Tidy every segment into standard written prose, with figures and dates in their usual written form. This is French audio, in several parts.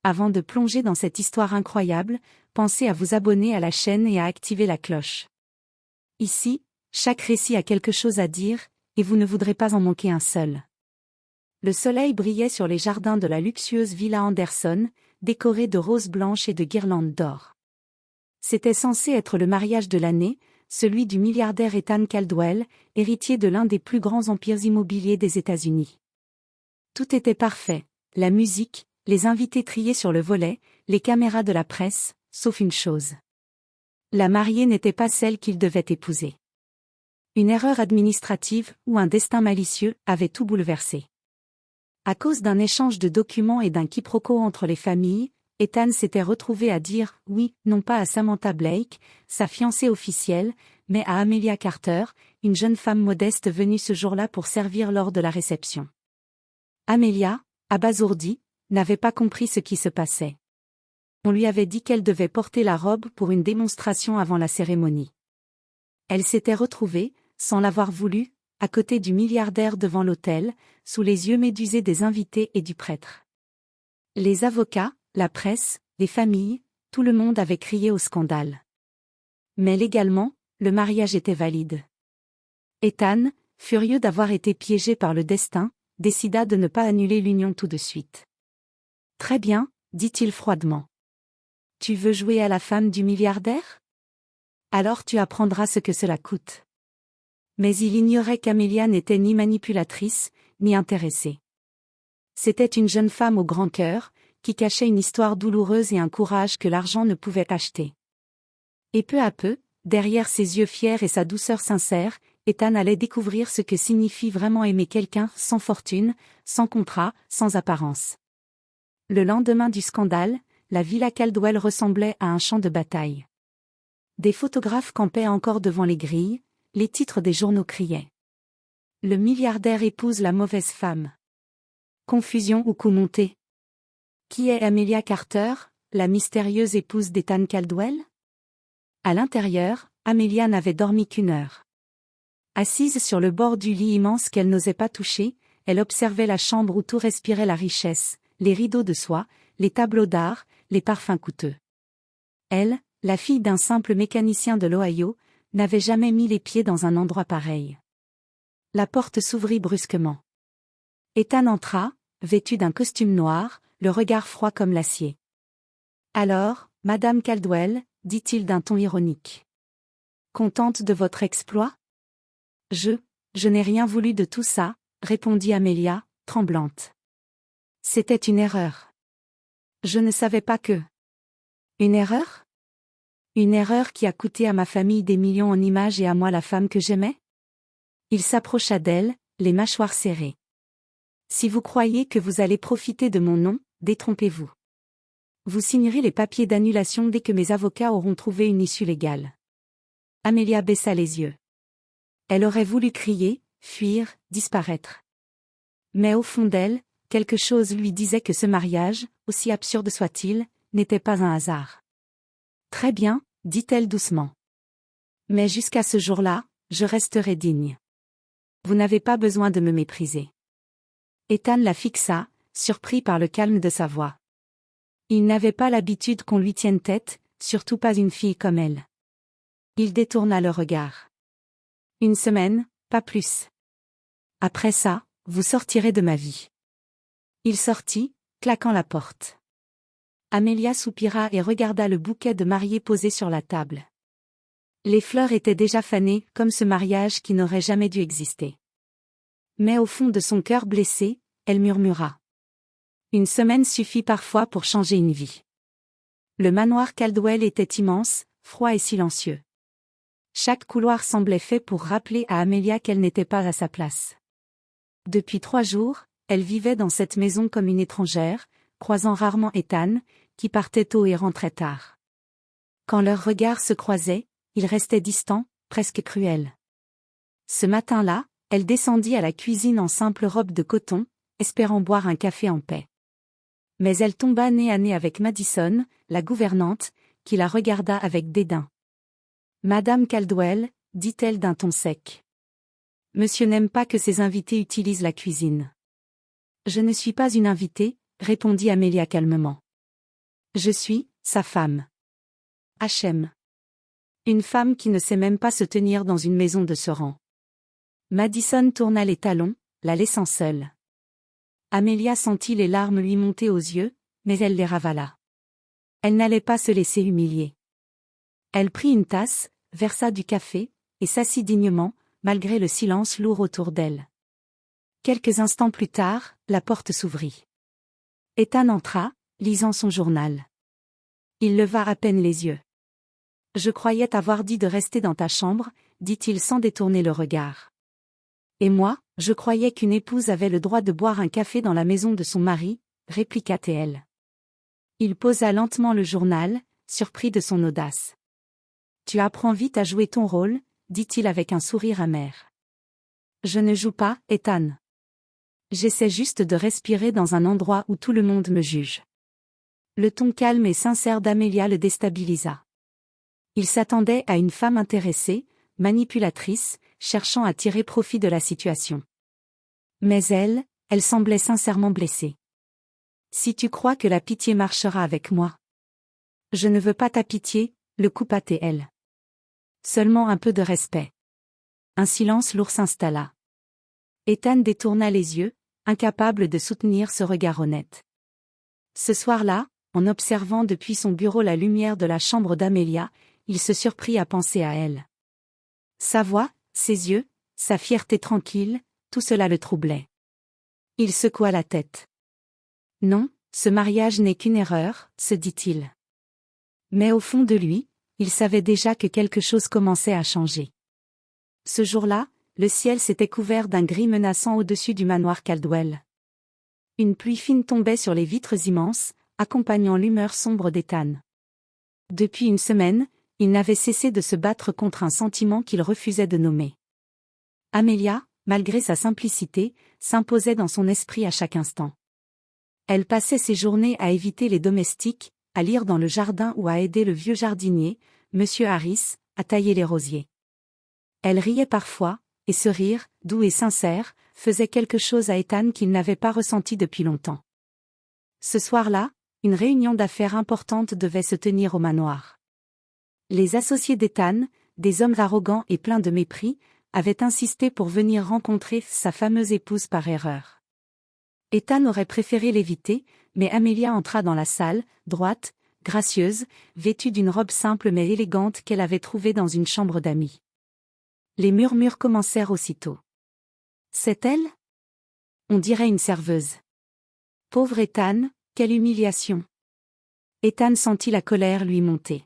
avant de plonger dans cette histoire incroyable, pensez à vous abonner à la chaîne et à activer la cloche. Ici, chaque récit a quelque chose à dire, et vous ne voudrez pas en manquer un seul. Le soleil brillait sur les jardins de la luxueuse Villa Anderson, décorée de roses blanches et de guirlandes d'or. C'était censé être le mariage de l'année, celui du milliardaire Ethan Caldwell, héritier de l'un des plus grands empires immobiliers des États-Unis. Tout était parfait, la musique, les invités triés sur le volet, les caméras de la presse, sauf une chose. La mariée n'était pas celle qu'il devait épouser. Une erreur administrative ou un destin malicieux avait tout bouleversé. À cause d'un échange de documents et d'un quiproquo entre les familles, Ethan s'était retrouvé à dire « oui » non pas à Samantha Blake, sa fiancée officielle, mais à Amelia Carter, une jeune femme modeste venue ce jour-là pour servir lors de la réception. Amelia, abasourdie, n'avait pas compris ce qui se passait. On lui avait dit qu'elle devait porter la robe pour une démonstration avant la cérémonie. Elle s'était retrouvée, sans l'avoir voulu, à côté du milliardaire devant l'autel, sous les yeux médusés des invités et du prêtre. Les avocats, la presse, les familles, tout le monde avait crié au scandale. Mais légalement, le mariage était valide. Ethan, furieux d'avoir été piégé par le destin, décida de ne pas annuler l'union tout de suite. « Très bien, » dit-il froidement. « Tu veux jouer à la femme du milliardaire ? Alors tu apprendras ce que cela coûte. » Mais il ignorait qu'Amelia n'était ni manipulatrice, ni intéressée. C'était une jeune femme au grand cœur, qui cachait une histoire douloureuse et un courage que l'argent ne pouvait acheter. Et peu à peu, derrière ses yeux fiers et sa douceur sincère, Ethan allait découvrir ce que signifie vraiment aimer quelqu'un sans fortune, sans contrat, sans apparence. Le lendemain du scandale, la Villa Caldwell ressemblait à un champ de bataille. Des photographes campaient encore devant les grilles, les titres des journaux criaient. Le milliardaire épouse la mauvaise femme. Confusion ou coup monté. Qui est Amelia Carter, la mystérieuse épouse d'Ethan Caldwell ? À l'intérieur, Amelia n'avait dormi qu'1 heure. Assise sur le bord du lit immense qu'elle n'osait pas toucher, elle observait la chambre où tout respirait la richesse, les rideaux de soie, les tableaux d'art, les parfums coûteux. Elle, la fille d'un simple mécanicien de l'Ohio, n'avait jamais mis les pieds dans un endroit pareil. La porte s'ouvrit brusquement. Ethan entra, vêtu d'un costume noir, le regard froid comme l'acier. « Alors, Madame Caldwell, dit-il d'un ton ironique. Contente de votre exploit ? Je n'ai rien voulu de tout ça, répondit Amelia, tremblante. C'était une erreur. Je ne savais pas que... Une erreur ? Une erreur qui a coûté à ma famille des millions en images et à moi la femme que j'aimais ? Il s'approcha d'elle, les mâchoires serrées. Si vous croyez que vous allez profiter de mon nom, détrompez-vous. Vous signerez les papiers d'annulation dès que mes avocats auront trouvé une issue légale. Amelia baissa les yeux. Elle aurait voulu crier, fuir, disparaître. Mais au fond d'elle, quelque chose lui disait que ce mariage, aussi absurde soit-il, n'était pas un hasard. Très bien, dit-elle doucement. Mais jusqu'à ce jour-là, je resterai digne. Vous n'avez pas besoin de me mépriser. Ethan la fixa, surpris par le calme de sa voix. Il n'avait pas l'habitude qu'on lui tienne tête, surtout pas une fille comme elle. Il détourna le regard. 1 semaine, pas plus. Après ça, vous sortirez de ma vie. Il sortit, claquant la porte. Amelia soupira et regarda le bouquet de mariée posé sur la table. Les fleurs étaient déjà fanées, comme ce mariage qui n'aurait jamais dû exister. Mais au fond de son cœur blessé, elle murmura. 1 semaine suffit parfois pour changer une vie. Le manoir Caldwell était immense, froid et silencieux. Chaque couloir semblait fait pour rappeler à Amelia qu'elle n'était pas à sa place. Depuis 3 jours, elle vivait dans cette maison comme une étrangère, croisant rarement Ethan, qui partait tôt et rentrait tard. Quand leurs regards se croisaient, ils restaient distants, presque cruels. Ce matin-là, elle descendit à la cuisine en simple robe de coton, espérant boire un café en paix. Mais elle tomba nez à nez avec Madison, la gouvernante, qui la regarda avec dédain. « Madame Caldwell, dit-elle d'un ton sec. Monsieur n'aime pas que ses invités utilisent la cuisine. » Je ne suis pas une invitée, répondit Amelia calmement. Je suis sa femme. Hachem. Une femme qui ne sait même pas se tenir dans une maison de ce rang. Madison tourna les talons, la laissant seule. Amelia sentit les larmes lui monter aux yeux, mais elle les ravala. Elle n'allait pas se laisser humilier. Elle prit une tasse, versa du café, et s'assit dignement, malgré le silence lourd autour d'elle. Quelques instants plus tard, la porte s'ouvrit. Ethan entra, lisant son journal. Il leva à peine les yeux. « Je croyais t'avoir dit de rester dans ta chambre », dit-il sans détourner le regard. « Et moi, je croyais qu'une épouse avait le droit de boire un café dans la maison de son mari », répliqua T.L. Il posa lentement le journal, surpris de son audace. « Tu apprends vite à jouer ton rôle », dit-il avec un sourire amer. « Je ne joue pas, Ethan. J'essaie juste de respirer dans un endroit où tout le monde me juge. » Le ton calme et sincère d'Amelia le déstabilisa. Il s'attendait à une femme intéressée, manipulatrice, cherchant à tirer profit de la situation. Mais elle semblait sincèrement blessée. « Si tu crois que la pitié marchera avec moi. »« Je ne veux pas ta pitié », le coupa T.L. Seulement un peu de respect. Un silence lourd s'installa. Ethan détourna les yeux, incapable de soutenir ce regard honnête. Ce soir-là, en observant depuis son bureau la lumière de la chambre d'Amelia, il se surprit à penser à elle. Sa voix, ses yeux, sa fierté tranquille, tout cela le troublait. Il secoua la tête. Non, ce mariage n'est qu'une erreur, se dit-il. Mais au fond de lui, il savait déjà que quelque chose commençait à changer. Ce jour-là, le ciel s'était couvert d'un gris menaçant au-dessus du manoir Caldwell. Une pluie fine tombait sur les vitres immenses, accompagnant l'humeur sombre d'Ethan. Depuis une semaine, il n'avait cessé de se battre contre un sentiment qu'il refusait de nommer. Amelia, malgré sa simplicité, s'imposait dans son esprit à chaque instant. Elle passait ses journées à éviter les domestiques, à lire dans le jardin ou à aider le vieux jardinier, Monsieur Harris, à tailler les rosiers. Elle riait parfois, et ce rire, doux et sincère, faisait quelque chose à Ethan qu'il n'avait pas ressenti depuis longtemps. Ce soir-là, une réunion d'affaires importante devait se tenir au manoir. Les associés d'Ethan, des hommes arrogants et pleins de mépris, avaient insisté pour venir rencontrer sa fameuse épouse par erreur. Ethan aurait préféré l'éviter, mais Amelia entra dans la salle, droite, gracieuse, vêtue d'une robe simple mais élégante qu'elle avait trouvée dans une chambre d'amis. Les murmures commencèrent aussitôt. « C'est elle ? On dirait une serveuse. » « Pauvre Ethan, quelle humiliation !» Ethan sentit la colère lui monter.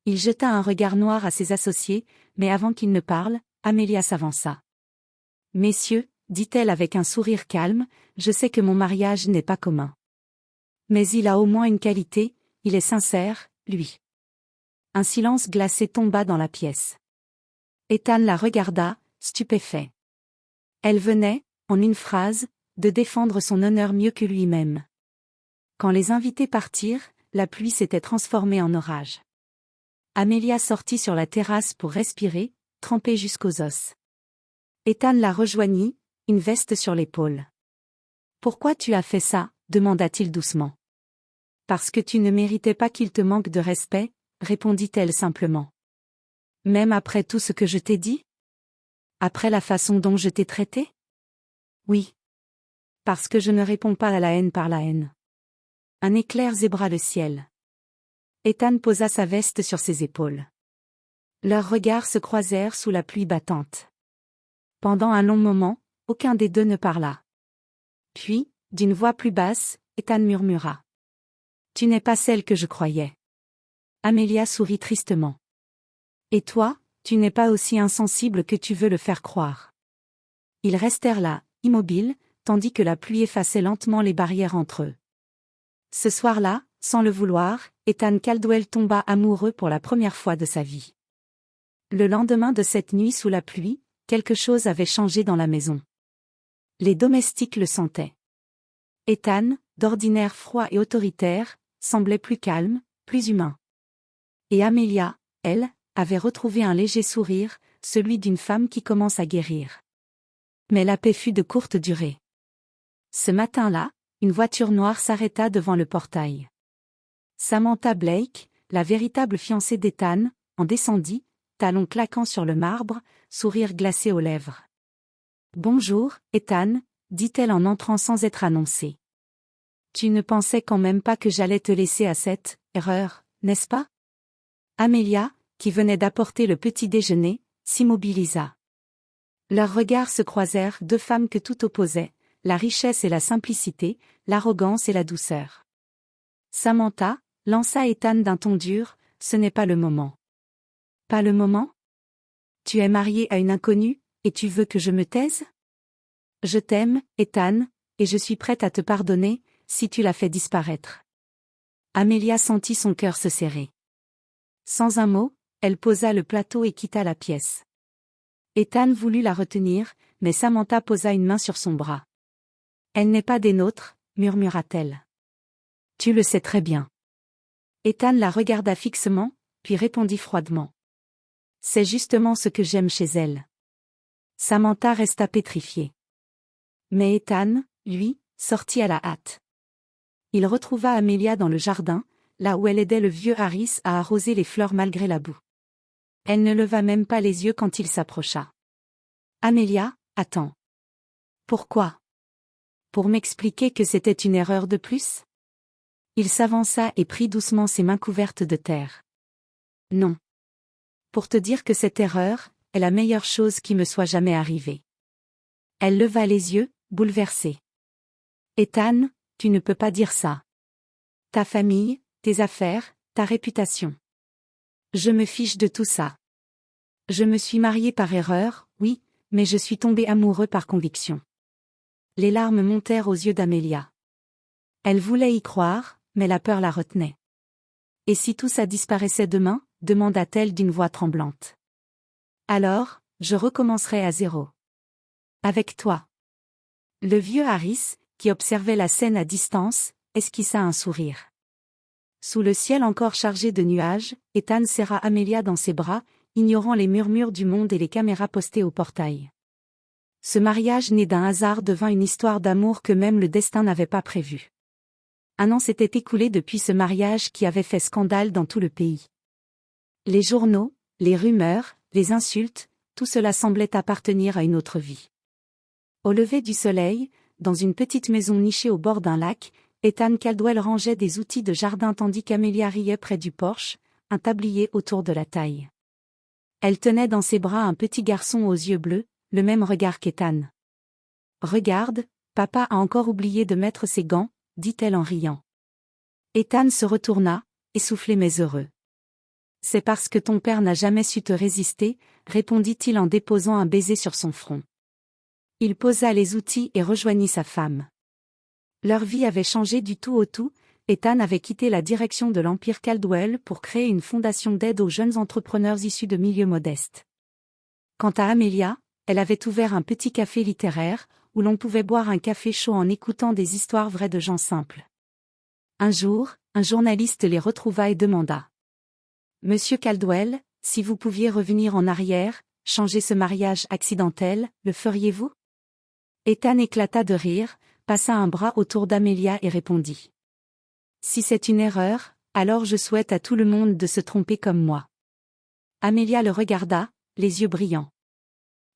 Il jeta un regard noir à ses associés, mais avant qu'ils ne parlent, Amelia s'avança. « Messieurs, dit-elle avec un sourire calme, je sais que mon mariage n'est pas commun. Mais il a au moins une qualité, il est sincère, lui. » Un silence glacé tomba dans la pièce. Ethan la regarda, stupéfait. Elle venait, en une phrase, de défendre son honneur mieux que lui-même. Quand les invités partirent, la pluie s'était transformée en orage. Amelia sortit sur la terrasse pour respirer, trempée jusqu'aux os. Ethan la rejoignit, une veste sur l'épaule. « Pourquoi tu as fait ça ?» demanda-t-il doucement. « Parce que tu ne méritais pas qu'il te manque de respect », répondit-elle simplement. « Même après tout ce que je t'ai dit ? Après la façon dont je t'ai traité ? Oui. Parce que je ne réponds pas à la haine par la haine. » Un éclair zébra le ciel. Ethan posa sa veste sur ses épaules. Leurs regards se croisèrent sous la pluie battante. Pendant un long moment, aucun des deux ne parla. Puis, d'une voix plus basse, Ethan murmura. « Tu n'es pas celle que je croyais. » Amelia sourit tristement. « Et toi, tu n'es pas aussi insensible que tu veux le faire croire. » Ils restèrent là, immobiles, tandis que la pluie effaçait lentement les barrières entre eux. Ce soir-là, sans le vouloir, Ethan Caldwell tomba amoureux pour la première fois de sa vie. Le lendemain de cette nuit sous la pluie, quelque chose avait changé dans la maison. Les domestiques le sentaient. Ethan, d'ordinaire froid et autoritaire, semblait plus calme, plus humain. Et Amelia, elle, avait retrouvé un léger sourire, celui d'une femme qui commence à guérir. Mais la paix fut de courte durée. Ce matin-là, une voiture noire s'arrêta devant le portail. Samantha Blake, la véritable fiancée d'Ethan, en descendit, talons claquant sur le marbre, sourire glacé aux lèvres. « Bonjour, Ethan », dit-elle en entrant sans être annoncée. « Tu ne pensais quand même pas que j'allais te laisser à cette erreur, n'est-ce pas ?» Amelia, qui venait d'apporter le petit déjeuner, s'immobilisa. Leurs regards se croisèrent, deux femmes que tout opposait, la richesse et la simplicité, l'arrogance et la douceur. Samantha lança Ethan d'un ton dur, « Ce n'est pas le moment. » « Pas le moment ? Tu es marié à une inconnue, et tu veux que je me taise ? Je t'aime, Ethan, et je suis prête à te pardonner, si tu la fais disparaître. » Amelia sentit son cœur se serrer. Sans un mot, elle posa le plateau et quitta la pièce. Ethan voulut la retenir, mais Samantha posa une main sur son bras. « Elle n'est pas des nôtres, » murmura-t-elle. « Tu le sais très bien. » Ethan la regarda fixement, puis répondit froidement. « C'est justement ce que j'aime chez elle. » Samantha resta pétrifiée. Mais Ethan, lui, sortit à la hâte. Il retrouva Amelia dans le jardin, là où elle aidait le vieux Harris à arroser les fleurs malgré la boue. Elle ne leva même pas les yeux quand il s'approcha. « Amelia, attends. »« Pourquoi ? Pour m'expliquer que c'était une erreur de plus ?» Il s'avança et prit doucement ses mains couvertes de terre. « Non. Pour te dire que cette erreur est la meilleure chose qui me soit jamais arrivée. » Elle leva les yeux, bouleversée. « Ethan, tu ne peux pas dire ça. Ta famille, tes affaires, ta réputation. Je me fiche de tout ça. Je me suis mariée par erreur, oui, mais je suis tombée amoureux par conviction. » Les larmes montèrent aux yeux d'Amelia. Elle voulait y croire, mais la peur la retenait. « Et si tout ça disparaissait demain ?» demanda-t-elle d'une voix tremblante. « Alors, je recommencerai à zéro. Avec toi. » Le vieux Harris, qui observait la scène à distance, esquissa un sourire. Sous le ciel encore chargé de nuages, Ethan serra Amelia dans ses bras, ignorant les murmures du monde et les caméras postées au portail. Ce mariage né d'un hasard devint une histoire d'amour que même le destin n'avait pas prévue. Un an s'était écoulé depuis ce mariage qui avait fait scandale dans tout le pays. Les journaux, les rumeurs, les insultes, tout cela semblait appartenir à une autre vie. Au lever du soleil, dans une petite maison nichée au bord d'un lac, Ethan Caldwell rangeait des outils de jardin tandis qu'Amelia riait près du porche, un tablier autour de la taille. Elle tenait dans ses bras un petit garçon aux yeux bleus, le même regard qu'Ethan. « Regarde, papa a encore oublié de mettre ses gants, » dit-elle en riant. Ethan se retourna, essoufflé mais heureux. « C'est parce que ton père n'a jamais su te résister, » répondit-il en déposant un baiser sur son front. Il posa les outils et rejoignit sa femme. Leur vie avait changé du tout au tout, Ethan avait quitté la direction de l'Empire Caldwell pour créer une fondation d'aide aux jeunes entrepreneurs issus de milieux modestes. Quant à Amelia, elle avait ouvert un petit café littéraire, où l'on pouvait boire un café chaud en écoutant des histoires vraies de gens simples. Un jour, un journaliste les retrouva et demanda. « Monsieur Caldwell, si vous pouviez revenir en arrière, changer ce mariage accidentel, le feriez-vous » Ethan éclata de rire, passa un bras autour d'Amelia et répondit. « Si c'est une erreur, alors je souhaite à tout le monde de se tromper comme moi. » Amelia le regarda, les yeux brillants.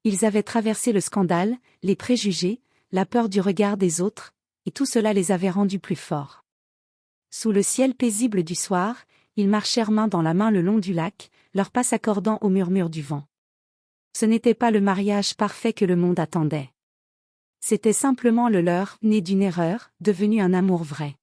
Ils avaient traversé le scandale, les préjugés, la peur du regard des autres, et tout cela les avait rendus plus forts. Sous le ciel paisible du soir, ils marchèrent main dans la main le long du lac, leurs pas s'accordant au murmure du vent. Ce n'était pas le mariage parfait que le monde attendait. C'était simplement le leur, né d'une erreur, devenu un amour vrai.